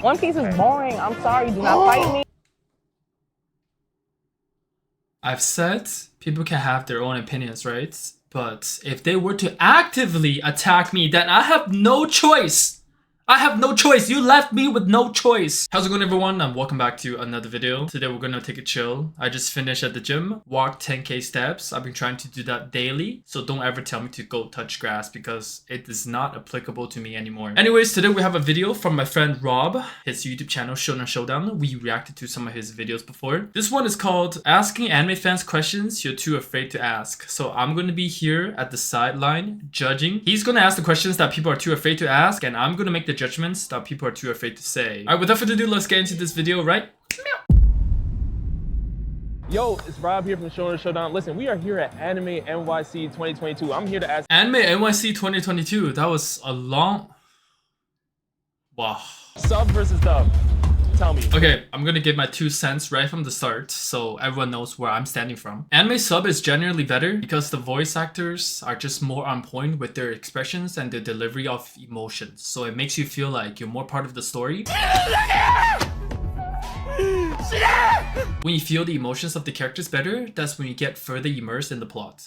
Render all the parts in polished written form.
One Piece is boring. I'm sorry. Do not fight me. I've said people can have their own opinions, right? But if they were to actively attack me, then I have no choice. I have no choice. You left me with no choice. How's it going, everyone? And welcome back to another video. Today we're gonna take a chill. I just finished at the gym, walked 10k steps. I've been trying to do that daily, so don't ever tell me to go touch grass because it is not applicable to me anymore. Anyways, today we have a video from my friend Rob, his YouTube channel Shonen Showdown. We reacted to some of his videos before. This one is called Asking Anime Fans Questions You're Too Afraid to Ask. So I'm gonna be here at the sideline judging. He's gonna ask the questions that people are too afraid to ask, and I'm gonna make the judgments that people are too afraid to say. Alright, without further ado, let's get into this video, right? Yo, it's Rob here from Shonen Showdown. Listen, we are here at Anime NYC 2022. I'm here to ask Anime NYC 2022. That was a long... Wow. sub versus dub. Tell me. Okay, I'm gonna give my 2 cents right from the start so everyone knows where I'm standing from. Anime sub is generally better because the voice actors are just more on point with their expressions and their delivery of emotions. So it makes you feel like you're more part of the story. When you feel the emotions of the characters better, that's when you get further immersed in the plot.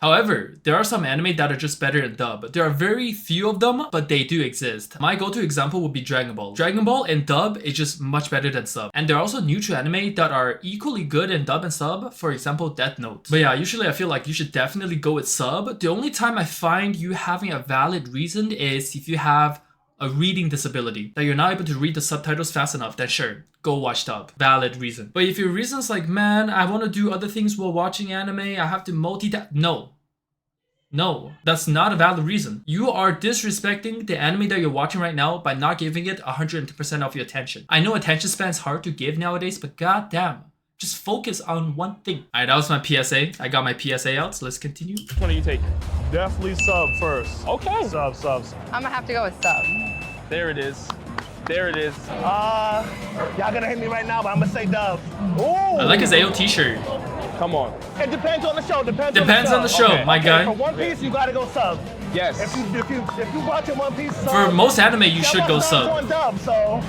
However, there are some anime that are just better in dub. There are very few of them, but they do exist. My go-to example would be Dragon Ball. Dragon Ball in dub is just much better than sub. And there are also new to anime that are equally good in dub and sub, for example, Death Note. But yeah, usually I feel like you should definitely go with sub. The only time I find you having a valid reason is if you have a reading disability, that you're not able to read the subtitles fast enough, then sure, go watch dub. Valid reason. But if your reason's like, man, I want to do other things while watching anime, I have to multitask. No, that's not a valid reason. You are disrespecting the anime that you're watching right now by not giving it 100% of your attention. I know attention span is hard to give nowadays, but goddamn, just focus on one thing. Alright, that was my PSA. I got my PSA out, so let's continue. Which one are you taking? Definitely sub first. Okay. Subs. I'm gonna have to go with sub. There it is. There it is. Y'all gonna hit me right now, but I'm gonna say dub. Ooh. I like his AO t-shirt. Come on. It depends on the show. Depends on the show, Okay, my guy. For One Piece, you gotta go sub. Yes. If you watching One Piece, sub, For most anime, you should go sub. On dub, so.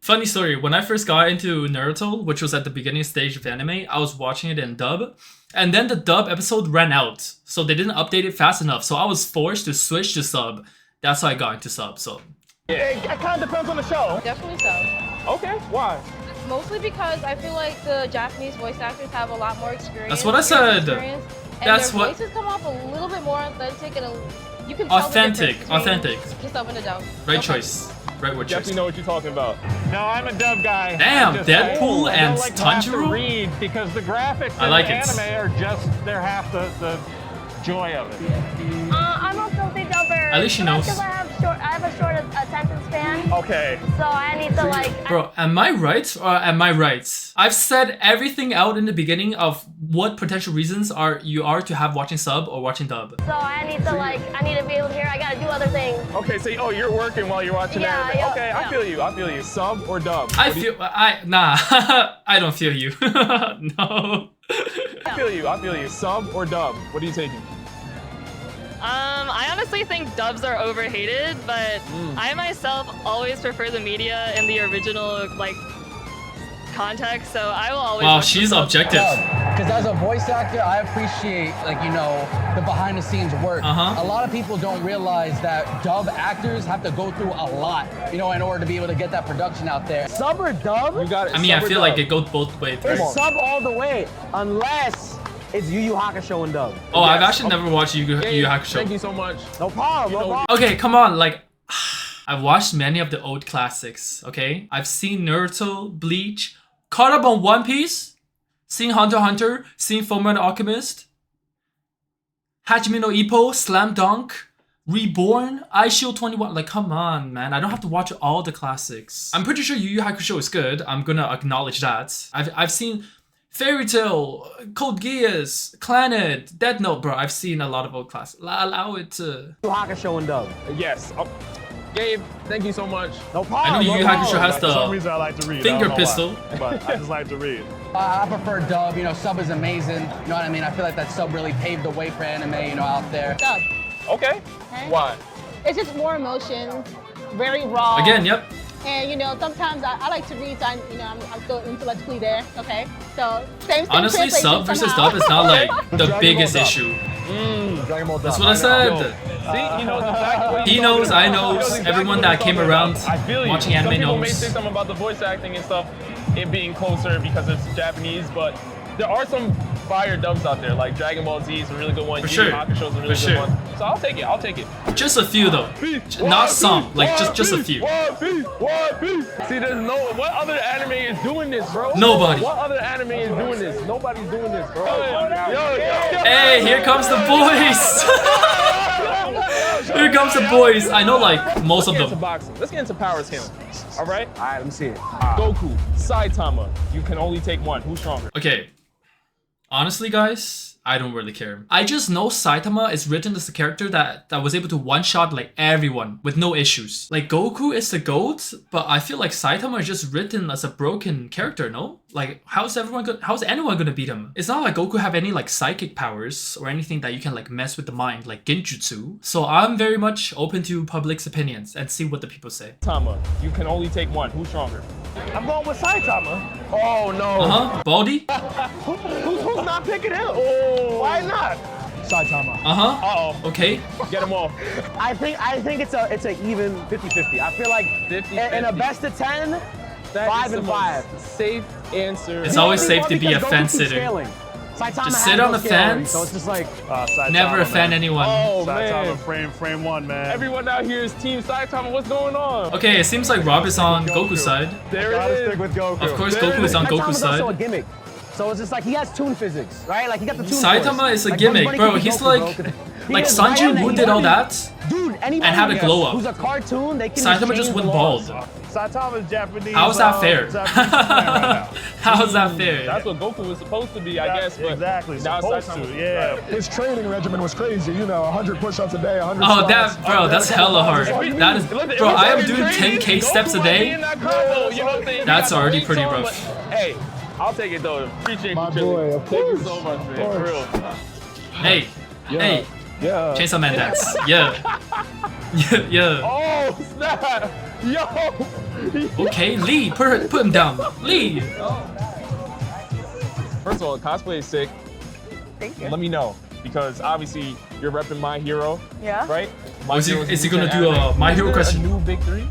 Funny story, when I first got into Naruto, which was at the beginning stage of anime, I was watching it in dub, and then the dub episode ran out, so they didn't update it fast enough, so I was forced to switch to sub. That's how I got into sub, so. It kind of depends on the show. Definitely sub. Okay. Why? Mostly because I feel like the Japanese voice actors have a lot more experience. That's what I said. And That's their what- voices come off a little bit more authentic and you can tell the Authentic, difference between authentic. the sub and the dub. Right Okay. choice. Right word choice. Definitely know what you're talking about. No, I'm a dub guy. Damn, Deadpool I and don't like to have to Tanjiro? read because the graphics I like in it. the anime are just, they're half the joy of it. I'm a filthy dubber. At least she knows. Because I have a short attention span, Okay. so I need to like. Bro, am I right or am I right? I've said everything out in the beginning of what potential reasons you are to have watching sub or watching dub. So I need to like. I need to be able to hear. I gotta do other things. Okay, so you're working while you're watching Yeah, anime. yeah, Okay, yeah. I feel you. Sub or dub? I don't feel you. No. I feel you. Sub or dub? What are you taking? I honestly think dubs are overhated, but I myself always prefer the media in the original context, so I will always. Wow, watch the she's sub. objective. Because as a voice actor, I appreciate, the behind the scenes work. Uh-huh. A lot of people don't realize that dub actors have to go through a lot, in order to be able to get that production out there. Sub or dub? You got it. I mean, I Sub or feel like dub? it goes both ways. It's Right? sub all the way, unless it's Yu Yu Hakusho and dub. Oh, I've Yes. actually never watched Yu Yu Thank Hakusho. you so much. No problem, no problem. Okay, come on, I've watched many of the old classics, okay? I've seen Naruto, Bleach, caught up on One Piece, seen Hunter x Hunter, seen Fullmetal Alchemist, Hajime no Ippo, Slam Dunk, Reborn, iShield 21. Like, come on, man. I don't have to watch all the classics. I'm pretty sure Yu Yu Hakusho is good. I'm gonna acknowledge that. I've seen Fairy Tail, Code Geass, Clannad, Death Note, bro. I've seen a lot of old classics. Allow it to... Yu Yu Hakusho and dub. Yes. Gabe, thank you so much. No I problem. know Yu Yu no Hakusho problem. has For some the reason, I like to read. I finger don't know pistol. why, but I just like to read. I prefer dub, sub is amazing, you know what I mean? I feel like that sub really paved the way for anime, out there. Sub. Okay. Why? It's just more emotion, very raw. Again, yep. And you know, sometimes I like to read, so I'm still intellectually there. Okay, so same. Honestly, translation sub versus somehow. dub is not like the biggest issue. Dragon Ball That's dub. what I said. See, he knows exactly what He he's knows, talking I about. knows, He knows exactly everyone what that he's came talking around about. I feel you. watching anime Some people may knows. say something about the voice acting and stuff, it being closer because it's Japanese, but there are some fire dubs out there, like DragonAll Z is a really good one. For Yu sure. Yu Hakusho is a really For good sure. one. So I'll take it. I'll take it. Just a few though. Not some, like just a few. See, there's no. What other anime is doing this, bro? Nobody. What other anime is doing this? Nobody's doing this, bro. Hey, here comes the boys! Here comes the boys. I know like most of Let's get into them. boxing. Let's get into power scaling. All right. All right, let me see it. Goku, Saitama. You can only take one. Who's stronger? Okay. Honestly, guys, I don't really care. I just know Saitama is written as a character that was able to one-shot like everyone with no issues. Like Goku is the GOAT, but I feel like Saitama is just written as a broken character, no? Like how's anyone gonna beat him? It's not like Goku have any like psychic powers or anything that you can like mess with the mind like Genjutsu. So I'm very much open to public's opinions and see what the people say. Saitama. You can only take one. Who's stronger? I'm going with Saitama. Oh no. Uh-huh. Baldy? Who's not picking him? Oh, why not? Saitama. Uh-huh. Uh-oh. Okay. Get him off. I think it's a even 50-50. I feel like 50-50. in a best of 10, That 5 is and the 5. most safe answer. It's always safe to be a Because Goku fence keeps sitter. scaling. Saitama Just has sit no on the scale already, fence. So it's just like Never offend anyone. Oh Saitama man. frame one, man. Everyone out here is Team Saitama. What's going on? Okay, it seems like Rob is on Goku's side. There Gotta it is. stick with Goku. Of course, There Goku it is on Saitama's Goku's also a side. gimmick. So it's just like he has toon physics, right? Like he got the toon Saitama force. is a Like, gimmick, Buddy bro. could be He's Goku, like- bro. He Like is Sanji right, Wu he did all wanted- that. Dude, anybody and had a glow up. who's a cartoon, they can Saitama change just the went laws. bald. Saitama's Japanese. How's that fair? Japanese man right now. How's that fair? That's what Goku was supposed to be, I guess. But Exactly. now Supposed Saitama- to, yeah. His training regimen was crazy. You know, 100 push-ups a day, 100 Oh, squats. that, bro, that's hella hard. That is, bro, I am doing 10K steps a day. That's already pretty rough. Hey, I'll take it though. Appreciate My you, Chili. boy, of Thank you course, so much, of man. For course. real. Hey, hey, Yeah. Chainsaw Man dance. Yeah. Yeah. Oh, snap. Yo. Okay, Lee, put him down. Lee. First of all, cosplay is sick. Thank you. Let me know. Because obviously you're repping My Hero, Yeah. right? Oh, is he- Hero's is he new gonna gen do a anime. My Is Hero there question? A new big three?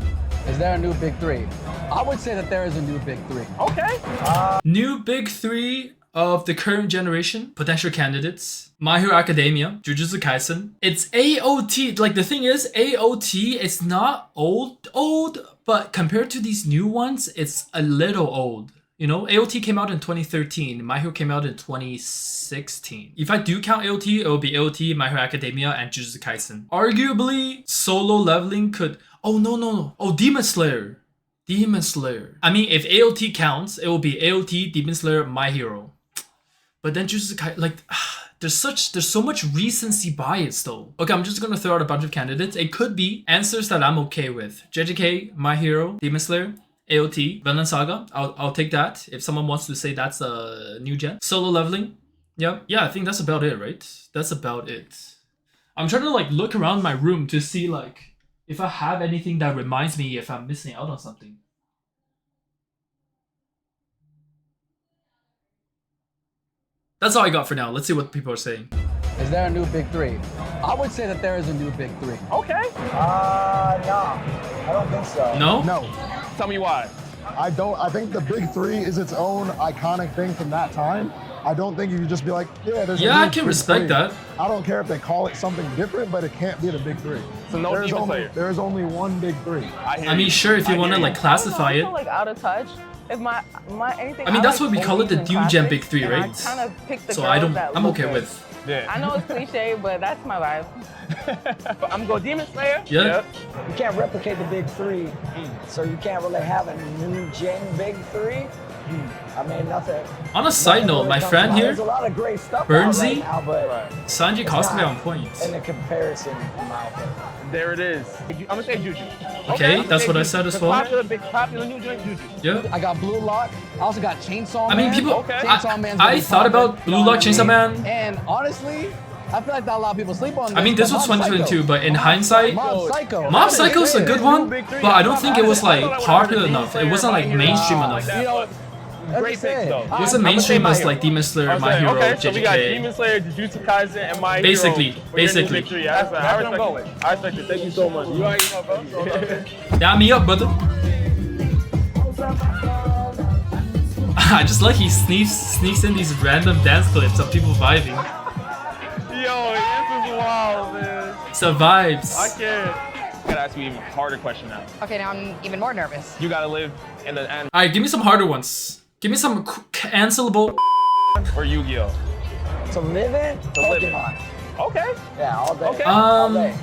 Is there a new big three? I would say that there is a new big three. Okay. New big three of the current generation, potential candidates. My Hero Academia, Jujutsu Kaisen. It's AOT. Like the thing is, AOT is not old, but compared to these new ones, it's a little old. You know, AOT came out in 2013. My Hero came out in 2016. If I do count AOT, it will be AOT, My Hero Academia, and Jujutsu Kaisen. Arguably, Solo Leveling could... Oh, no. Oh, Demon Slayer. Demon Slayer. I mean, if AOT counts, it will be AOT, Demon Slayer, My Hero. But then Jujutsu Kaisen, like... There's so much recency bias though. Okay, I'm just gonna throw out a bunch of candidates. It could be answers that I'm okay with. JJK, My Hero, Demon Slayer, AOT, Vinland Saga. I'll take that if someone wants to say that's a new gen. Solo Leveling. Yeah, I think that's about it, right? That's about it. I'm trying to like look around my room to see like if I have anything that reminds me if I'm missing out on something. That's all I got for now. Let's see what people are saying. Is there a new big three? I would say that there is a new big three. Okay. No. I don't think so. No? No. Tell me why. I think the big three is its own iconic thing from that time. I don't think you can just be like, yeah, there's a Yeah, I new can big respect three. that. I don't care if they call it something different, but it can't be the big three. So no Demon Slayer. There is only one big three. I mean, sure, if you want to like classify I it. feel like out of touch. If my anything. I mean, that's like what we call it, the oldies and new gen classics, big three, and right? I kind of pick the So girls that I'm look okay good. with. Yeah. I know it's cliche, but that's my vibe. I'm going Demon Slayer. Yeah. You can't replicate the big three, so you can't really have a new gen big three. I mean, nothing. On a side note, my friend here, There's a lot of great stuff Burnsy, out right now, but Sanji it's cosplay not on point. in the comparison, in my opinion. There it is. I'm gonna say Juju. Okay, that's what I said as well. Popular new joint Juju. Yeah. I got Blue Lock. I also got Chainsaw Man. I mean, people. Okay. Chainsaw Man's I really thought poppin', about you Blue know what Lock, I mean? Chainsaw Man. And honestly, I feel like that a lot of people sleep on this. I mean, this was but Mob 2022, Psycho. but in hindsight, Mob Psycho. Mob Psycho's a good one, but I don't think it was like popular enough. It wasn't like mainstream enough. You know, Great picks though. It wasn't mainstream as like Demon Slayer, My Hero, Okay, so we got JJK. Demon Slayer, Jujutsu Kaisen, and My Basically, Hero. for your new basically. victory. I respect it. I respect it. Thank you so much. You already know, bro. Damn me up, brother. I just like he sneaks in these random dance clips of people vibing. Yo, this is wild, man. It's the vibes. I can't. I gotta ask you an even harder question now. Okay, now I'm even more nervous. You gotta live in the end Alright, give me some harder ones. Give me some cancelable. or Yu-Gi-Oh. To live in? To live in. Pokemon. Okay. Yeah, all day. Okay. All day.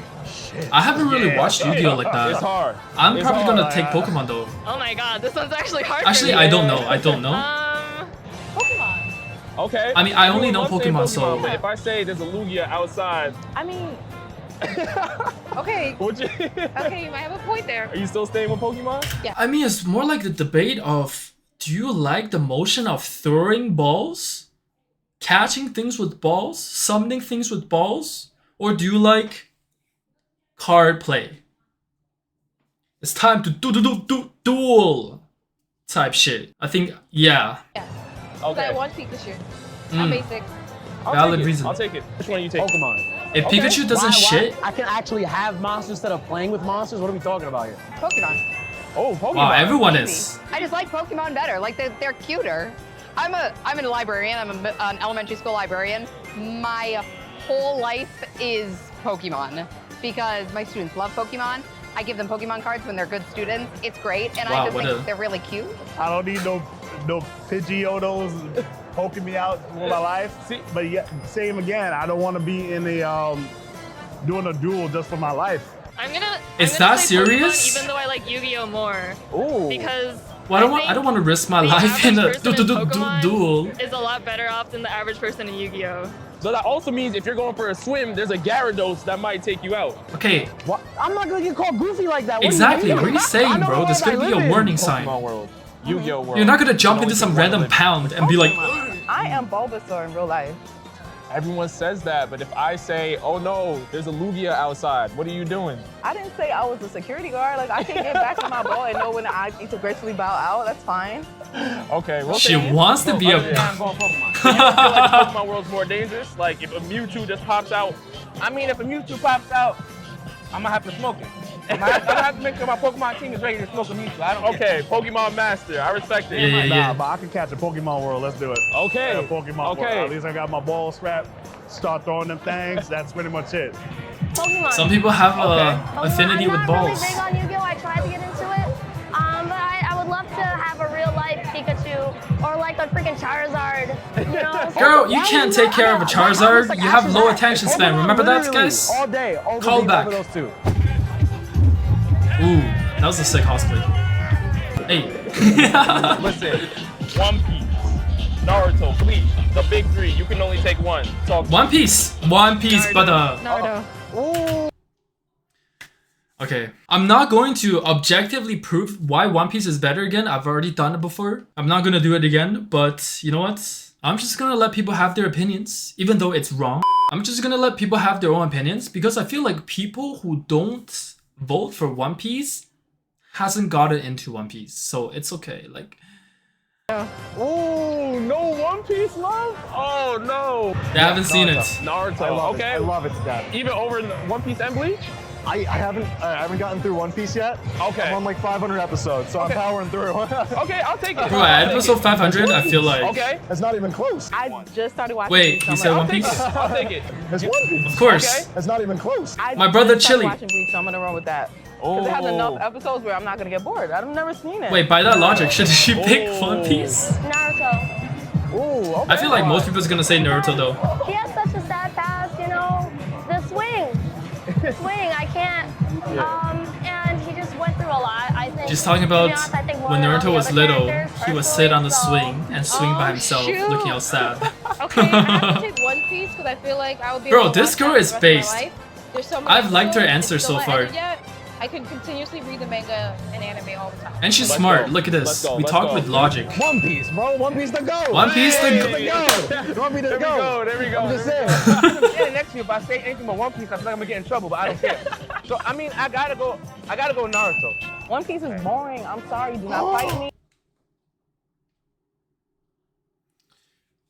I haven't really watched Yu-Gi-Oh like It's that. hard. I'm It's probably hard. gonna take Pokemon though. Oh my god, this one's actually hard. Actually, for me. I don't know. I don't know. Pokemon. Okay. I mean, I only You know must say Pokemon, so- But if I say there's a Lugia outside, I mean, okay. would you? Okay, you might have a point there. Are you still staying with Pokemon? I mean, it's more like the debate of, do you like the motion of throwing balls? Catching things with balls? Summoning things with balls? Or do you like card play? It's time to duel type shit. I think, yeah. Okay. I want Pikachu. Mm. I'm basic. Valid reason. I'll take it. Which one you take? Pokemon. If Pikachu doesn't shit, I can actually have monsters instead of playing with monsters? What are we talking about here? Pokemon. Oh, Pokemon. wow, everyone is. I just like Pokemon better. Like they're cuter. I'm a librarian. I'm an elementary school librarian. My whole life is Pokemon because my students love Pokemon. I give them Pokemon cards when they're good students. It's great, and Wow, I just what think a- they're really cute. I don't need no Pidgeotos poking me out all my life. But yeah, same again. I don't want to be in a doing a duel just for my life. I'm gonna. Is I'm gonna that say Pokemon, serious? even though I like Yu-Gi-Oh more. Ooh. Because well, I don't want to risk my the life in a average person in Pokemon duel. is a lot better off than the average person in Yu-Gi-Oh. So that also means if you're going for a swim, there's a Gyarados that might take you out. Okay, What? I'm not gonna get called goofy like that. What exactly. Do What are you saying, bro? There's gonna be a warning sign. Pokemon World. Yu-Gi-Oh World. You're not gonna jump into some random pound and be like, I am Bulbasaur in real life. Everyone says that, but if I say, oh no, there's a Lugia outside, what are you doing? I didn't say I was a security guard. Like, I can get back to my ball and know when I need to gracefully bow out. That's fine. Okay, we'll she see. wants to be a. I'm going Pokemon. Do you feel like Pokemon World's more dangerous? Like if a Mewtwo just pops out, I mean, if a Mewtwo pops out, I'm gonna have to smoke it. I'm gonna have to make sure my Pokemon team is ready to smoke a Mewtwo. I don't care. okay, Pokemon Master, I respect it. Yeah. Nah, but I can catch a Pokemon World. Let's do it. Okay. Yeah, Pokemon World. Okay. At least I got my ball strapped. Start throwing them things. That's pretty much it. Pokemon. Some people have Pokemon, affinity I'm with not balls. really big on Yu-Gi-Oh! I tried to get into it, but I would love to have a real life Pikachu or like a freaking Charizard. You know? Girl, you can't take care of a Charizard. You have low attention span. Remember that, guys? All day. All Call day back. over those two. Ooh, that was a sick cosplay. Hey. Listen, One Piece, Naruto, Bleach, the big three. You can only take one. Talk. One Piece, brother. Naruto. Okay, I'm not going to objectively prove why One Piece is better again. I've already done it before. I'm not gonna do it again, but you know what? I'm just gonna let people have their opinions, even though it's wrong. I'm just gonna let people have their own opinions because I feel like people who don't vote for One Piece hasn't gotten into One Piece, so it's okay. Like, Oh, no One Piece love? Oh no. they haven't seen it. Naruto. I love okay. it. I love it to death. Even over One Piece and Bleach? I haven't gotten through One Piece yet. Okay. I'm on like 500 episodes, so Okay. I'm powering through. Okay, I'll take it. Bro, at episode 500, I feel like. Okay. It's not even close. I just started watching. Wait, Bleach, you so said I'm One like, Piece? I'll take it. It's One Piece. Of course. Okay. It's not even close. I My brother just started Chili. watching Bleach, so I'm gonna run with that. Because it has Oh. enough episodes where I'm not gonna get bored. I've never seen it. Wait, by that logic, should she pick One Piece? Naruto. Ooh, okay. I feel like most people's gonna say Naruto though. He has such a sad past, you know. The swing, I can't. And he just went through a lot. I think. She's talking to be about honest, I think more when than all Naruto the was other little, characters, he would sit on the personally, swing and swing by himself, shoot. looking all sad. Okay, I have to take One Piece because I feel like I would be Bro, able to this watch girl that is for the rest of my based. life. There's so many I've liked her episodes, answer it's so still not far. ended yet. I can continuously read the manga and anime all the time. And she's Let's smart. go. Look at this. Let's go. We Let's talk go. with logic. One Piece, bro. One Piece to go. One Piece to Hey, go. One Piece to There we go. There we go. I'm just there saying. we go. I'm standing next to you. If I say anything but One Piece, I feel like I'm gonna get in trouble, but I don't care. So I mean, I gotta go Naruto. One Piece is boring. I'm sorry. Do not fight me.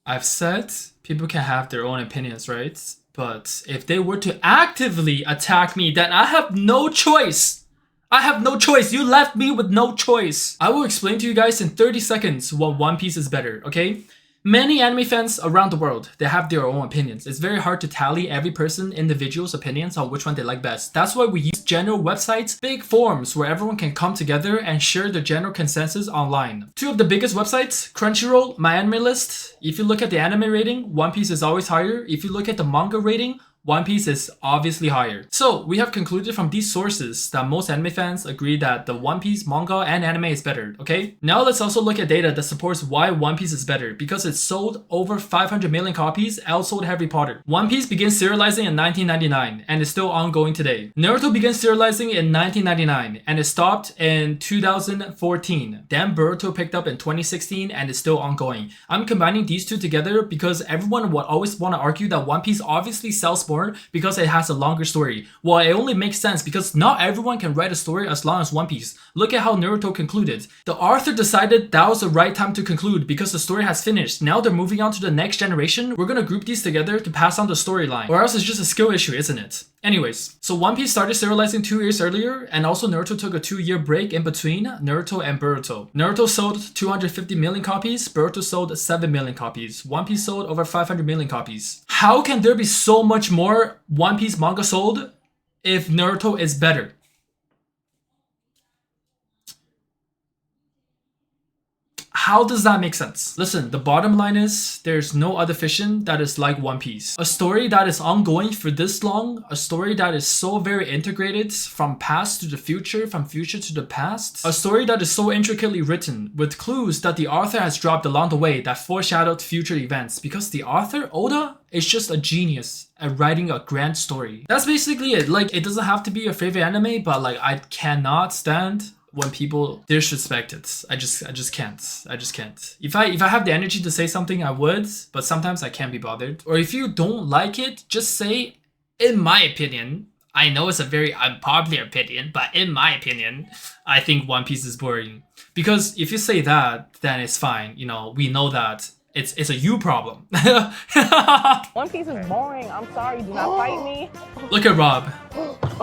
I've said people can have their own opinions, right? But if they were to actively attack me, then I have no choice. I have no choice. You left me with no choice. I will explain to you guys in 30 seconds what One Piece is better, okay? Many anime fans around the world, they have their own opinions. It's very hard to tally every person, individual's opinions on which one they like best. That's why we use general websites, big forums where everyone can come together and share their general consensus online. Two of the biggest websites, Crunchyroll, MyAnimeList. If you look at the anime rating, One Piece is always higher. If you look at the manga rating, One Piece is obviously higher. So we have concluded from these sources that most anime fans agree that the One Piece manga and anime is better, okay? Now let's also look at data that supports why One Piece is better, because it sold over 500 million copies, outsold Harry Potter. One Piece began serializing in 1999 and is still ongoing today. Naruto began serializing in 1999 and it stopped in 2014. Then Boruto picked up in 2016 and is still ongoing. I'm combining these two together because everyone would always want to argue that One Piece obviously sells more because it has a longer story. Well, it only makes sense because not everyone can write a story as long as One Piece. Look at how Naruto concluded. The author decided that was the right time to conclude because the story has finished. Now they're moving on to the next generation. We're gonna group these together to pass on the storyline, or else it's just a skill issue, isn't it? Anyways, so One Piece started serializing 2 years earlier, and also Naruto took a 2-year break in between Naruto and Boruto. Naruto sold 250 million copies, Boruto sold 7 million copies. One Piece sold over 500 million copies. How can there be so much more One Piece manga sold if Naruto is better? How does that make sense? Listen, the bottom line is there's no other fiction that is like One Piece. A story that is ongoing for this long, a story that is so very integrated from past to the future, from future to the past, a story that is so intricately written with clues that the author has dropped along the way that foreshadowed future events because the author, Oda, is just a genius at writing a grand story. That's basically it. Like, it doesn't have to be your favorite anime, but like, I cannot stand when people disrespect it. I just can't. If I have the energy to say something, I would, but sometimes I can't be bothered. Or if you don't like it, just say, in my opinion, I know it's a very unpopular opinion, but in my opinion, I think One Piece is boring. Because if you say that, then it's fine. You know, we know that it's a you problem. One Piece is boring. I'm sorry. Do not fight me. Look at Rob.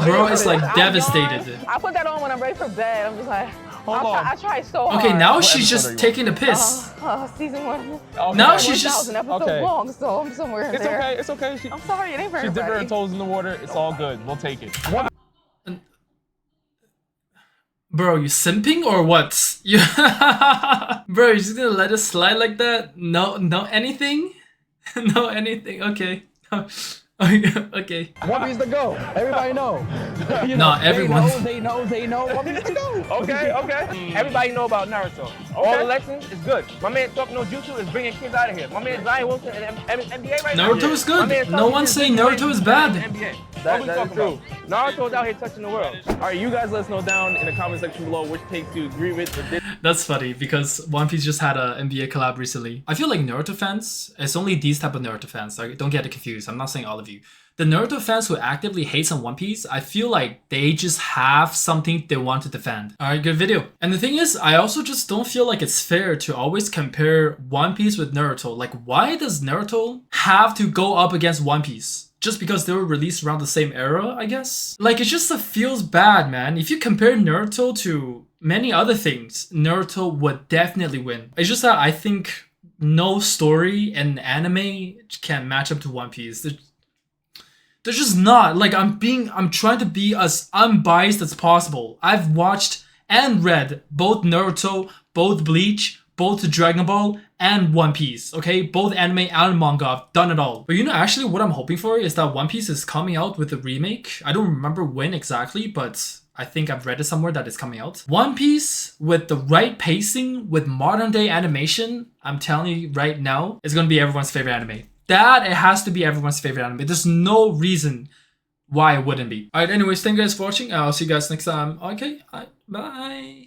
Bro is like devastated. I put that on when I'm ready for bed. I'm just like, I tried so hard. Okay, now she's just taking a piss. Season 1. Okay. Now she's just 1,000 episodes long, so I'm somewhere in It's there. okay. It's okay. I'm sorry. It ain't for She's dipping her everybody. toes in the water. It's all good. We'll take it. Bro, you simping or what? You Bro, you're just gonna let it slide like that? No anything? No anything, okay. Okay. One Piece to go. Everybody know. No, everyone. They know. One Piece to go. Okay. Everybody know about Naruto. All the lessons is good. My man Talk No Jutsu is bringing kids out of here. My man Zion Wilson in NBA right now. Naruto is good. No one's saying Naruto is bad. What we talking about? Naruto's out here touching the world. All right, you guys let us know down in the comment section below which takes you agree with or disagree. That's funny because One Piece just had a NBA collab recently. I feel like Naruto fans, it's only these type of Naruto fans. Like, don't get it confused. I'm not saying all of you. The Naruto fans who actively hate on One Piece, I feel like they just have something they want to defend. Alright, good video. And the thing is, I also just don't feel like it's fair to always compare One Piece with Naruto. Like, why does Naruto have to go up against One Piece? Just because they were released around the same era, I guess? Like, it just feels bad, man. If you compare Naruto to many other things, Naruto would definitely win. It's just that I think no story in anime can match up to One Piece. They're just not. Like, I'm trying to be as unbiased as possible. I've watched and read both Naruto, both Bleach, both Dragon Ball, and One Piece, okay? Both anime and manga, I've done it all. But you know, actually what I'm hoping for is that One Piece is coming out with a remake. I don't remember when exactly, but I think I've read it somewhere that it's coming out. One Piece with the right pacing, with modern day animation, I'm telling you right now, it's gonna be everyone's favorite anime. That it has to be everyone's favorite anime. There's no reason why it wouldn't be. Alright, anyways, thank you guys for watching. I'll see you guys next time. Okay, bye.